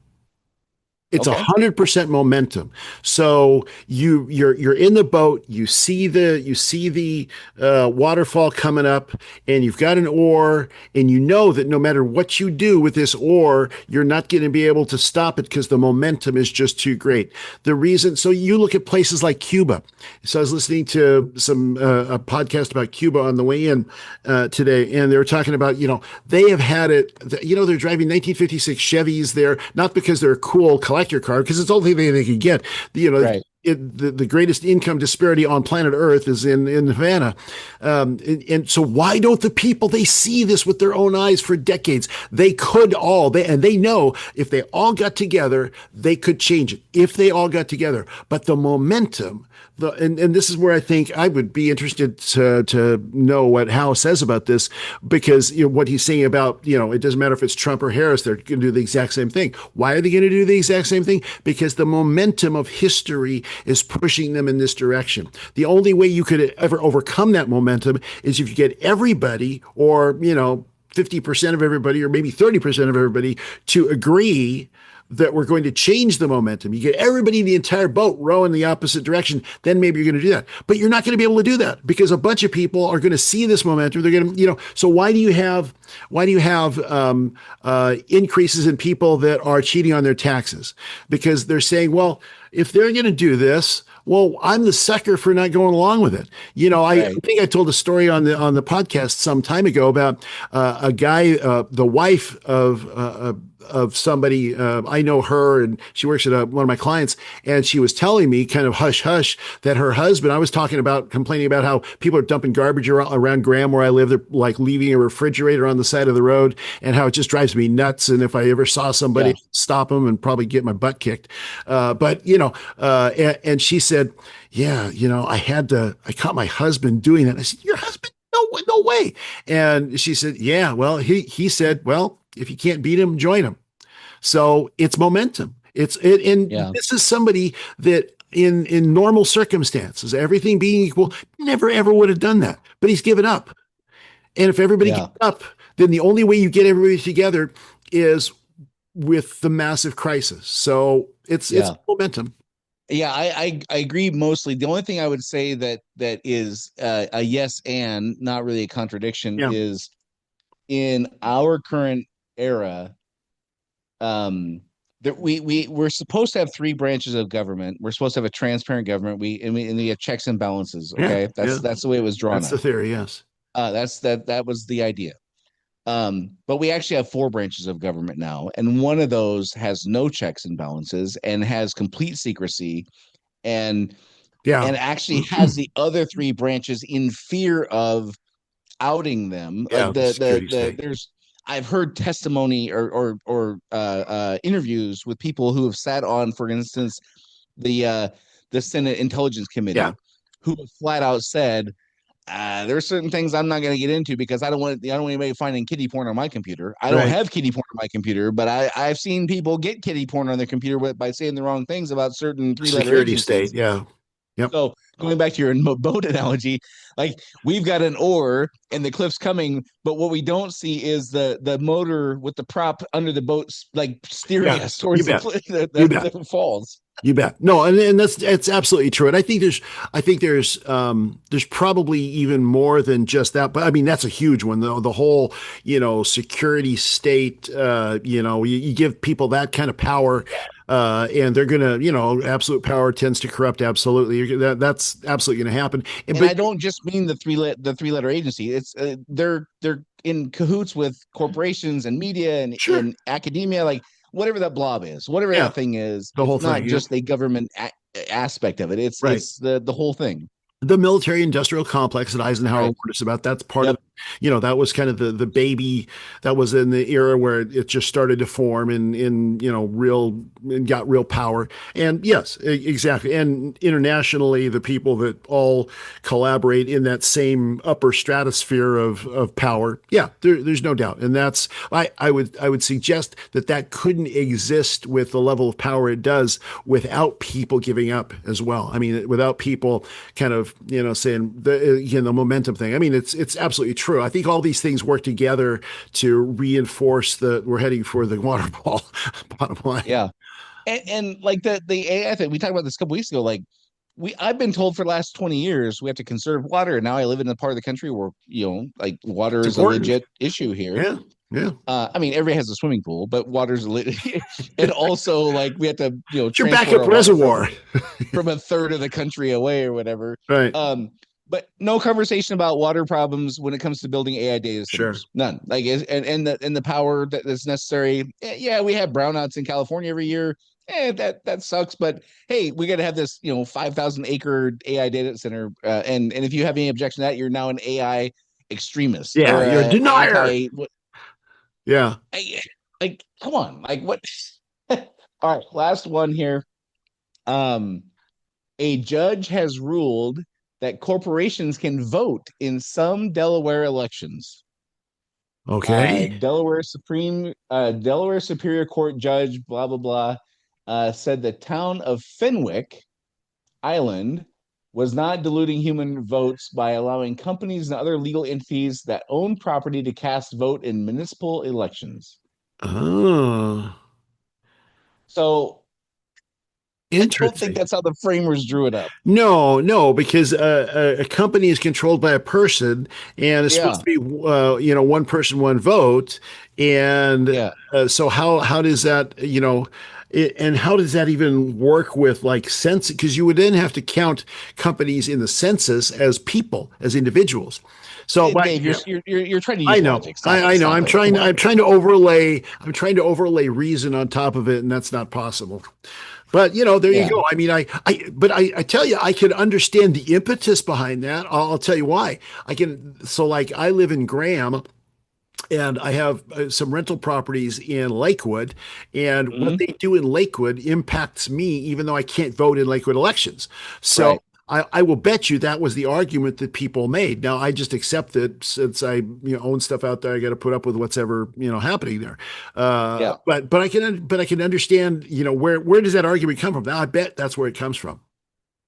B: It's 100% momentum. So you're in the boat, you see the waterfall coming up, and you've got an oar, and you know that no matter what you do with this oar, you're not going to be able to stop it because the momentum is just too great. So you look at places like Cuba. So I was listening to a podcast about Cuba on the way in today, and they were talking about, they have had it, they're driving 1956 Chevys there, not because they're a cool collector car, because it's the only thing they could get. The greatest income disparity on planet Earth is in Havana. And so why don't the people, they see this with their own eyes for decades. They could and they know if they all got together, they could change it if they all got together. But the momentum, and this is where I think I would be interested to know what Howe says about this, because what he's saying about, it doesn't matter if it's Trump or Harris, they're going to do the exact same thing. Why are they going to do the exact same thing? Because the momentum of history is pushing them in this direction. The only way you could ever overcome that momentum is if you get everybody, or 50% of everybody, or maybe 30% of everybody, to agree that we're going to change the momentum. You get everybody in the entire boat rowing the opposite direction, then maybe you're going to do that. But you're not going to be able to do that because a bunch of people are going to see this momentum. They're going to, so why do you have increases in people that are cheating on their taxes? Because they're saying, well, if they're going to do this, well, I'm the sucker for not going along with it. I think I told a story on the podcast some time ago about a guy, the wife of somebody, I know her, and she works at one of my clients, and she was telling me kind of hush hush that her husband, I was complaining about how people are dumping garbage around Graham where I live. They're like leaving a refrigerator on the side of the road, and how it just drives me nuts. And if I ever saw somebody, stop them and probably get my butt kicked. And she said, I caught my husband doing that. I said, your husband? No way. And she said, yeah, well, he said, well, if you can't beat him, join him. So it's momentum. This is somebody that in normal circumstances, everything being equal, never ever would have done that. But he's given up. And if everybody gives up, then the only way you get everybody together is with the massive crisis. So it's momentum.
C: Yeah, I agree mostly. The only thing I would say that is a yes and not really a contradiction is in our current era, that we're supposed to have three branches of government. We're supposed to have a transparent government. We have checks and balances. Okay, that's the way it was drawn.
B: That's the theory. Yes,
C: that was the idea. But we actually have four branches of government now, and one of those has no checks and balances and has complete secrecy, and actually has the other three branches in fear of outing them. Like I've heard testimony or interviews with people who have sat on, for instance, the Senate Intelligence Committee, who have flat out said, there's certain things I'm not going to get into because I don't want anybody finding kiddie porn on my computer. I don't
B: Right.
C: have kiddie porn on my computer, but I've seen people get kiddie porn on their computer by saying the wrong things about certain 3-letter
B: Security state.
C: agencies.
B: Yeah. Yep.
C: So going back to your boat analogy, like we've got an oar and the cliff's coming, but what we don't see is the motor with the prop under the boat, like steering
B: Yeah.
C: us
B: You
C: towards
B: bet. You bet.
C: the falls.
B: You bet. No, and that's absolutely true. And I think there's probably even more than just that. But I mean, that's a huge one. The whole, security state, you give people that kind of power, and they're gonna, absolute power tends to corrupt. Absolutely. That's absolutely gonna happen.
C: And I don't just mean the three-letter agency. It's they're in cahoots with corporations and media and
B: Sure.
C: in academia, like whatever that blob is, whatever
B: Yeah.
C: that thing is.
B: The whole
C: It's not
B: thing. Yeah.
C: just a government aspect of it.
B: Right.
C: It's the whole thing.
B: The military industrial complex that Eisenhower
C: Right.
B: warned us about, that's part
C: Yep.
B: of, that was kind of the baby that was in the era where it just started to form in real and got real power. And yes, exactly. And internationally, the people that all collaborate in that same upper stratosphere of power. Yeah, there's no doubt. And that's, I would suggest that couldn't exist with the level of power it does without people giving up as well. I mean, without people kind of, saying the momentum thing. I mean, it's absolutely true. I think all these things work together to reinforce that we're heading for the water ball. Bottom line.
C: Yeah. And like the AI thing, we talked about this a couple weeks ago. Like I've been told for the last 20 years we have to conserve water, and now I live in a part of the country where like water
B: It's
C: is a
B: important.
C: legit issue here.
B: Yeah. Yeah.
C: I mean, everybody has a swimming pool, but water's and also like we have to,
B: It's your
C: transfer
B: backup
C: our water
B: reservoir.
C: from a third of the country away or whatever.
B: Right.
C: But no conversation about water problems when it comes to building AI data
B: Sure.
C: centers. None. Like and the power that's necessary. Yeah, we have brownouts in California every year. That sucks. But hey, we got to have this 5,000 acre AI data center. And if you have any objection to that, you're now an AI extremist.
B: Yeah,
C: or
B: you're a denier. Yeah.
C: Like come on, like what? All right, last one here. A judge has ruled that corporations can vote in some Delaware elections.
B: Okay.
C: Delaware Superior Court judge, blah blah blah, said the town of Fenwick Island was not diluting human votes by allowing companies and other legal entities that own property to cast vote in municipal elections.
B: Oh.
C: So I don't think
B: Interesting.
C: that's how the framers drew it up.
B: No, because a company is controlled by a person, and it's supposed to be, one person, one vote, and so how does that, and how does that even work with like census? Because you would then have to count companies in the census as people, as individuals. So,
C: Dave, you're trying to use
B: I know,
C: logic. Stop
B: I know.
C: it.
B: I'm trying to overlay reason on top of it, and that's not possible. But there you go. I mean, I tell you, I can understand the impetus behind that. I'll tell you why. So like I live in Graham, and I have some rental properties in Lakewood, and what they do in Lakewood impacts me, even though I can't vote in Lakewood elections. So. Right. I will bet you that was the argument that people made. Now I just accept that since I own stuff out there, I got to put up with whatever happening there. But I can understand where does that argument come from? Now I bet that's where it comes from.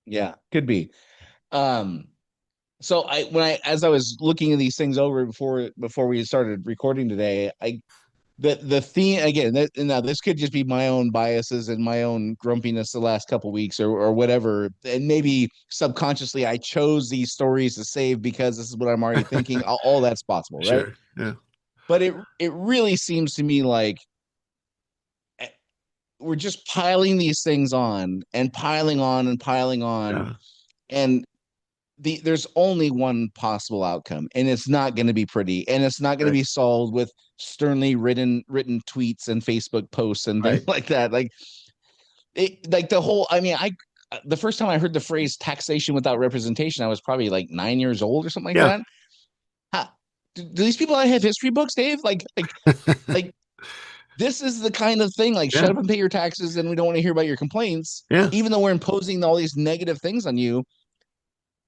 C: Yeah, could be. So as I was looking at these things over before we started recording today, the theme again. Now this could just be my own biases and my own grumpiness the last couple of weeks or whatever, and maybe subconsciously I chose these stories to save because this is what I'm already thinking. All that's possible, right?
B: Sure. Yeah.
C: But it really seems to me like we're just piling these things on and piling on and piling on, and there's only one possible outcome, and it's not going to be pretty, and it's not going to be solved with sternly written tweets and Facebook posts and things like that. Like the whole. I mean, the first time I heard the phrase taxation without representation, I was probably like 9 years old or something like that. Do these people have history books, Dave? Like this is the kind of thing. Like, shut up and pay your taxes, and we don't want to hear about your complaints.
B: Yeah.
C: Even though we're imposing all these negative things on you.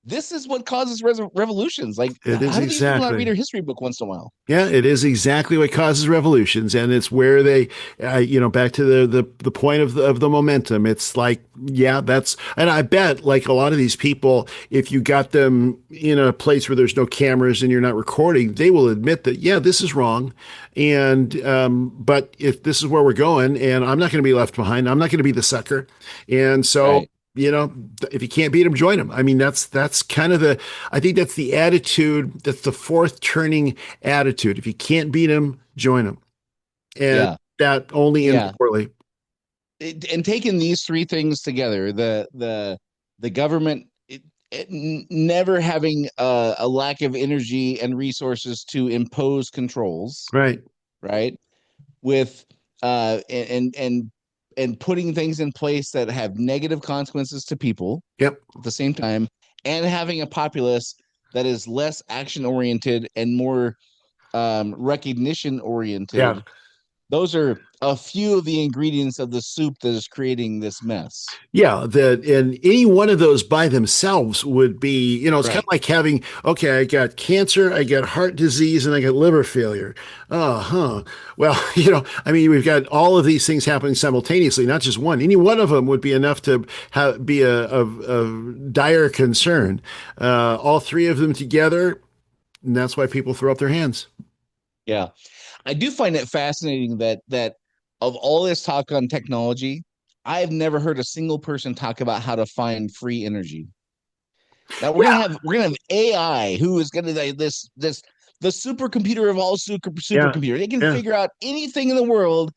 C: this is what causes revolutions. Like,
B: It is
C: how do these people not
B: exactly.
C: read a history book once in a while?
B: Yeah, it is exactly what causes revolutions, and it's where they, back to the point of the momentum. It's like, yeah, and I bet like a lot of these people, if you got them in a place where there's no cameras and you're not recording, they will admit that, yeah, this is wrong, and but if this is where we're going, and I'm not going to be left behind, I'm not going to be the sucker, and so.
C: Right.
B: If you can't beat them, join them. I mean, that's kind of I think that's the attitude. That's the fourth turning attitude. If you can't beat them, join them. And
C: Yeah.
B: that only ends
C: Yeah.
B: poorly.
C: And taking these three things together, the government never having a lack of energy and resources to impose controls,
B: Right.
C: right? With and putting things in place that have negative consequences to people
B: Yep.
C: at the same time, and having a populace that is less action oriented and more recognition
B: Yeah.
C: oriented. Those are a few of the ingredients of the soup that is creating this mess.
B: Yeah, and any one of those by themselves would be, it's kind
C: Right.
B: of like having, okay, I got cancer, I got heart disease, and I got liver failure. Oh, huh. Well, I mean, we've got all of these things happening simultaneously, not just one. Any one of them would be enough to be a dire concern. All three of them together, and that's why people throw up their hands.
C: Yeah. I do find it fascinating that of all this talk on technology, I've never heard a single person talk about how to find free energy. Now
B: Yeah,
C: we're gonna have AI who is gonna this the supercomputer of all
B: yeah,
C: supercomputers. They can
B: yeah.
C: figure out anything in the world,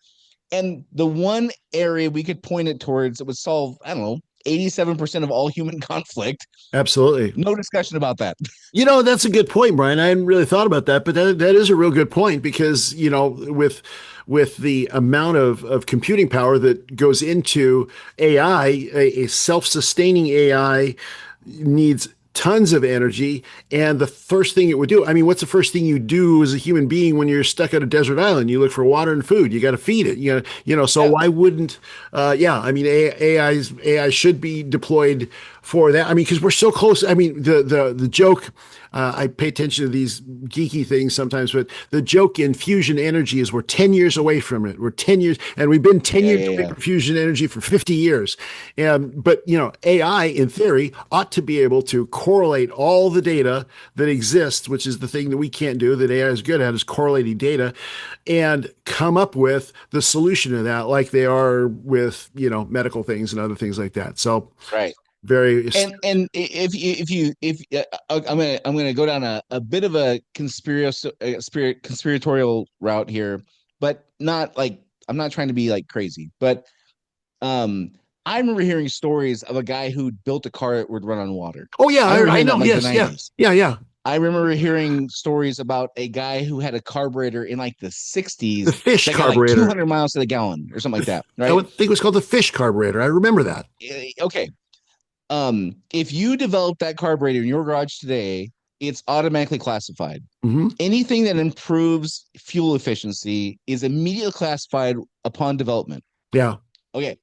C: and the one area we could point it towards that would solve, I don't know, 87% of all human conflict.
B: Absolutely.
C: No discussion about that.
B: That's a good point, Brian. I hadn't really thought about that, but that is a real good point because, with the amount of computing power that goes into AI, a self-sustaining AI needs tons of energy. And the first thing it would do, I mean, what's the first thing you do as a human being when you're stuck at a desert island? You look for water and food. You got to feed it. So
C: Yeah.
B: why wouldn't, I mean, AI should be deployed for that. I mean, because we're so close. I mean, the joke, I pay attention to these geeky things sometimes, but the joke in fusion energy is we're 10 years away from it. We're 10 years, and we've been 10
C: Yeah,
B: years
C: yeah,
B: away
C: yeah.
B: from fusion energy for 50 years. But, AI in theory ought to be able to correlate all the data that exists, which is the thing that we can't do, that AI is good at, is correlating data, and come up with the solution to that, like they are with, medical things and other things like that. So,
C: Right.
B: very.
C: And if I'm gonna go down a bit of a conspiratorial route here, but not like, I'm not trying to be like crazy, but um I remember hearing stories of a guy who built a car that would run on water.
B: Oh yeah,
C: I remember
B: I
C: hearing that in
B: know.
C: like the
B: Yes, yeah,
C: 90s.
B: yeah, yeah.
C: I remember hearing stories about a guy who had a carburetor in like the
B: The
C: 60s
B: fish
C: that got like
B: carburetor.
C: 200 miles to the gallon or something like that,
B: I
C: right?
B: would think it was called the fish carburetor. I remember that.
C: Okay. If you develop that carburetor in your garage today, it's automatically classified.
B: Hmm.
C: Anything that improves fuel efficiency is immediately classified upon development.
B: Yeah.
C: Okay.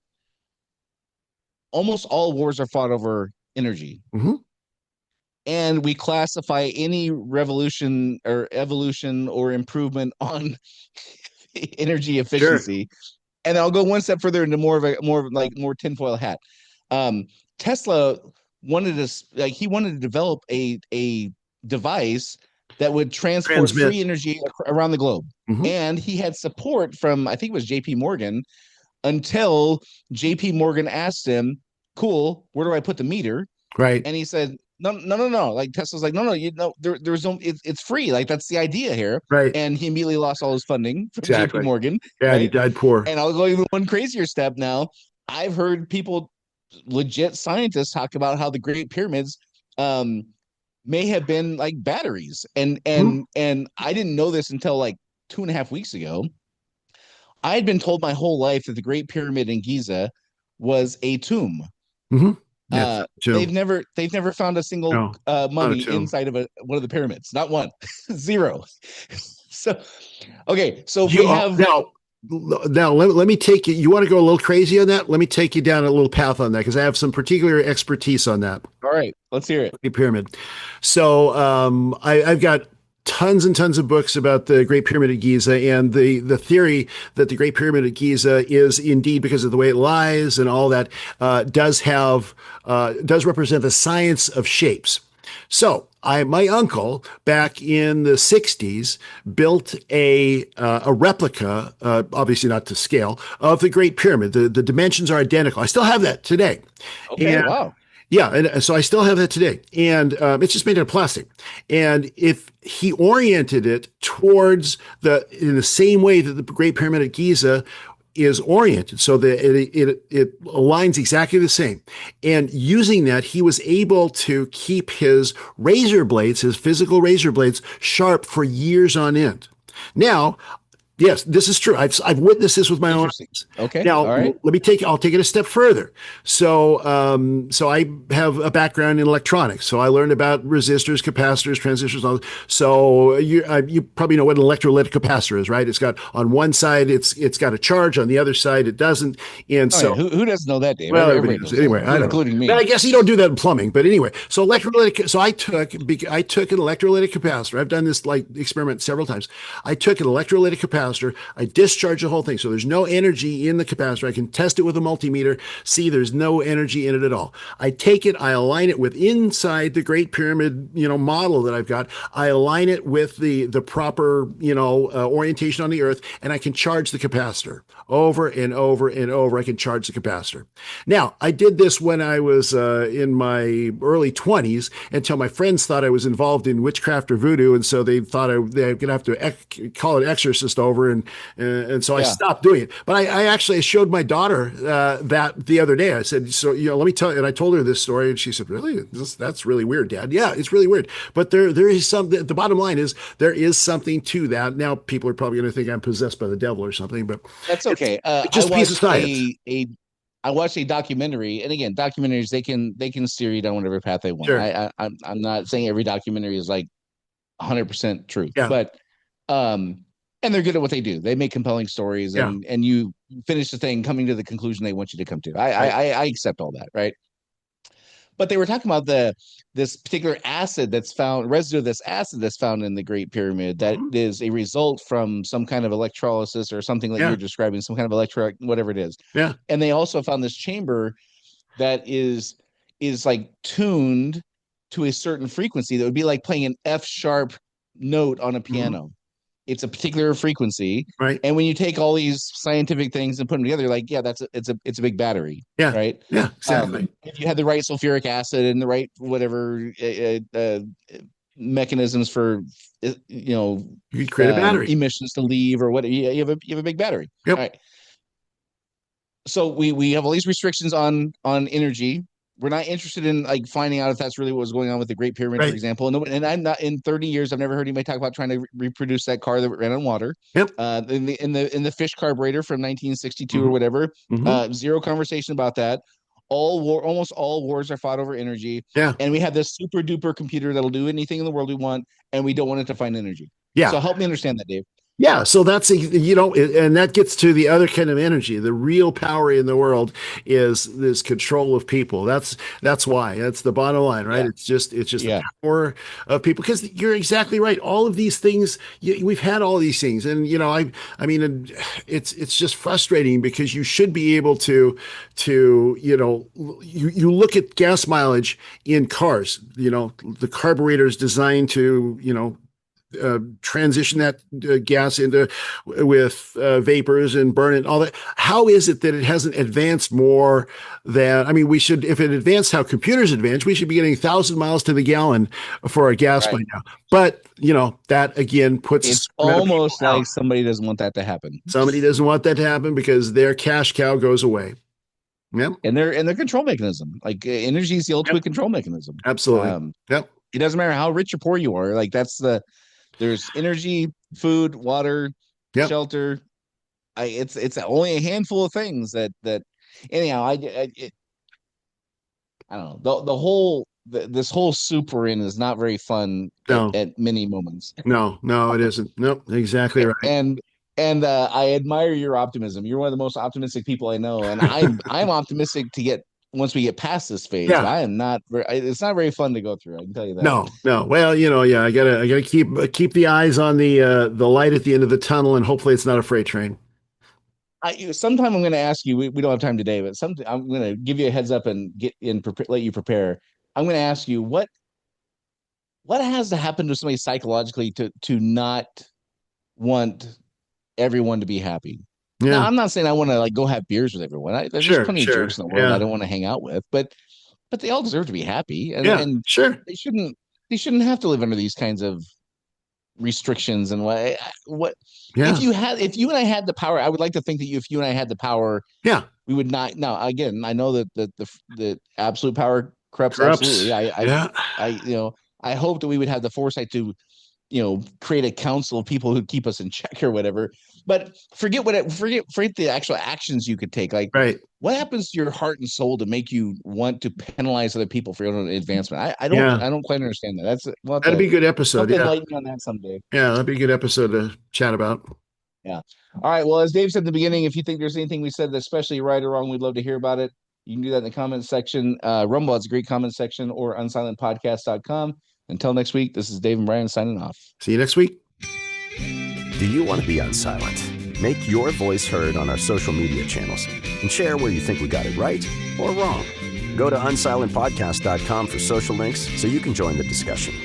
C: Almost all wars are fought over energy.
B: Hmm.
C: And we classify any revolution or evolution or improvement on energy
B: Sure.
C: efficiency. And I'll go one step further into more tinfoil hat. Um, Tesla he wanted to develop a device that would transport
B: Transmit.
C: free energy around the globe.
B: Hmm.
C: And he had support from, I think it was JP Morgan, until JP Morgan asked him, cool, where do I put the meter?
B: Right.
C: And he said, no, no, no, no. Like Tesla's like, no, no, there's no, it's free. Like that's the idea here.
B: Right.
C: And he immediately lost all his funding from JP
B: Exactly.
C: Morgan,
B: Yeah, and he
C: right?
B: died poor.
C: And I'll go even one crazier step now. I've heard people, legit scientists, talk about how the Great Pyramids um, may have been like batteries. And
B: Hmm.
C: I didn't know this until like 2.5 weeks ago. I had been told my whole life that the Great Pyramid in Giza was a tomb.
B: Hmm. Yes. Tomb.
C: They've never found a single
B: No, not a
C: mummy
B: tomb.
C: inside of one of the pyramids. Not one. Zero. So okay, so
B: You
C: we have
B: now. Now, let me take you. You want to go a little crazy on that? Let me take you down a little path on that because I have some particular expertise on that.
C: All right, let's hear it.
B: Great Pyramid. So I've got tons and tons of books about the Great Pyramid of Giza and the theory that the Great Pyramid of Giza is indeed, because of the way it lies and all that, does represent the science of shapes. So my uncle back in the 60s built a replica, obviously not to scale, of the Great Pyramid. The dimensions are identical. I still have that today.
C: Okay,
B: And
C: wow.
B: yeah, and so I still have that today, and it's just made out of plastic. And if he oriented it towards in the same way that the Great Pyramid of Giza is oriented, so that it aligns exactly the same, and using that, he was able to keep his razor blades, his physical razor blades, sharp for years on end. Now, yes, this is true. I've witnessed this with my own eyes.
C: Okay.
B: Now,
C: All right.
B: I'll take it a step further. So, so I have a background in electronics. So I learned about resistors, capacitors, transistors. All. So you probably know what an electrolytic capacitor is, right? It's got on one side, it's got a charge. On the other side, it doesn't. And
C: Oh,
B: so,
C: yeah. Who doesn't know that, Dave?
B: well,
C: Everybody
B: knows.
C: knows
B: Anyway,
C: that,
B: I don't
C: including
B: know.
C: me.
B: But I guess you don't do that in plumbing. But anyway, so electrolytic. So I took an electrolytic capacitor. I've done this like experiment several times. I took an electrolytic capacitor. I discharge the whole thing. So there's no energy in the capacitor. I can test it with a multimeter. See, there's no energy in it at all. I take it. I align it with inside the Great Pyramid, model that I've got. I align it with the proper, orientation on the Earth, and I can charge the capacitor over and over and over. I can charge the capacitor. Now, I did this when I was in my early 20s until my friends thought I was involved in witchcraft or voodoo, and so they thought they're going to have to call an exorcist over, and so I stopped doing it. But I actually showed my daughter that the other day. I said, so let me tell you, and I told her this story, and she said, really? That's really weird, Dad. Yeah, it's really weird. But there is something. The bottom line is there is something to that. Now people are probably going to think I'm possessed by the devil or something, but
C: that's okay.
B: it's just a piece of science.
C: I watched a documentary, and again, documentaries they can steer you down whatever path they want.
B: Sure.
C: I'm not saying every documentary is like 100% true,
B: Yeah.
C: but and they're good at what they do. They make compelling stories, and you finish the thing coming to the conclusion they want you to come to. I accept all that, right? But they were talking about this particular acid that's found, residue of this acid that's found in the Great Pyramid that is a result from some kind of electrolysis or something that you're describing, some kind of whatever it is.
B: Yeah.
C: And they also found this chamber that is like tuned to a certain frequency that would be like playing an F sharp note on a piano. It's a particular frequency,
B: right?
C: And when you take all these scientific things and put them together, like, yeah, it's a big battery, right?
B: Yeah, exactly.
C: If you had the right sulfuric acid and the right whatever mechanisms for
B: you could create a battery,
C: emissions to leave or whatever, you have a big battery.
B: Yep.
C: All right. So we have all these restrictions on energy. We're not interested in like finding out if that's really what was going on with the Great Pyramid, for example. And I'm not, in 30 years, I've never heard anybody talk about trying to reproduce that car that ran on water.
B: Yep.
C: In the fish carburetor from 1962 or whatever. Zero conversation about that. Almost all wars are fought over energy.
B: Yeah.
C: And we have this super duper computer that'll do anything in the world we want, and we don't want it to find energy.
B: Yeah.
C: So help me understand that, Dave.
B: Yeah, so that's and that gets to the other kind of energy. The real power in the world is this control of people. That's why. That's the bottom line, right?
C: Yeah.
B: It's just the power of people. Because you're exactly right. All of these things, we've had all these things, and I mean, it's just frustrating because you should be able to you look at gas mileage in cars. The carburetor is designed to transition that gas into with vapors and burn it and all that. How is it that it hasn't advanced more than, I mean, we should, if it advanced how computers advance, we should be getting 1,000 miles to the gallon for our gas by now. But, that again puts,
C: it's almost like somebody doesn't want that to happen.
B: Somebody doesn't want that to happen because their cash cow goes away. Yep.
C: And their control mechanism, like energy is the ultimate control mechanism.
B: Absolutely. Yep.
C: It doesn't matter how rich or poor you are. Like there's energy, food, water, shelter. It's only a handful of things that anyhow. I don't know. This whole soup we're in is not very fun at many moments.
B: No, it isn't. Nope, exactly right.
C: And And I admire your optimism. You're one of the most optimistic people I know, and I'm optimistic to get once we get past this phase. But I am not. It's not very fun to go through. I can tell you that.
B: No. Well, yeah, I gotta keep the eyes on the light at the end of the tunnel, and hopefully it's not a freight train.
C: Sometime I'm going to ask you. We don't have time today, but sometime I'm going to give you a heads up and let you prepare. I'm going to ask you what has to happen to somebody psychologically to not want everyone to be happy.
B: Yeah.
C: Now, I'm not saying I want to like go have beers with everyone. There's just plenty of jerks in the world I don't want to hang out with, but they all deserve to be happy, and
B: sure,
C: they shouldn't have to live under these kinds of restrictions and what if you and I had the power. I would like to think that if you and I had the power, we would not. Now, again, I know that the absolute power corrupts. Absolutely. I hope that we would have the foresight to create a council of people who keep us in check or whatever. But forget the actual actions you could take. Like, what happens to your heart and soul to make you want to penalize other people for your own advancement? I don't quite understand that.
B: That'd be a good episode.
C: Enlighten me on that someday.
B: Yeah, that'd be a good episode to chat about.
C: Yeah. All right. Well, as Dave said at the beginning, if you think there's anything we said that's especially right or wrong, we'd love to hear about it. You can do that in the comments section. Rumble has a great comment section, or unsilentpodcast.com. Until next week, this is Dave and Brian signing off.
B: See you next week.
A: Do you want to be unsilent? Make your voice heard on our social media channels and share where you think we got it right or wrong. Go to unsilentpodcast.com for social links so you can join the discussion.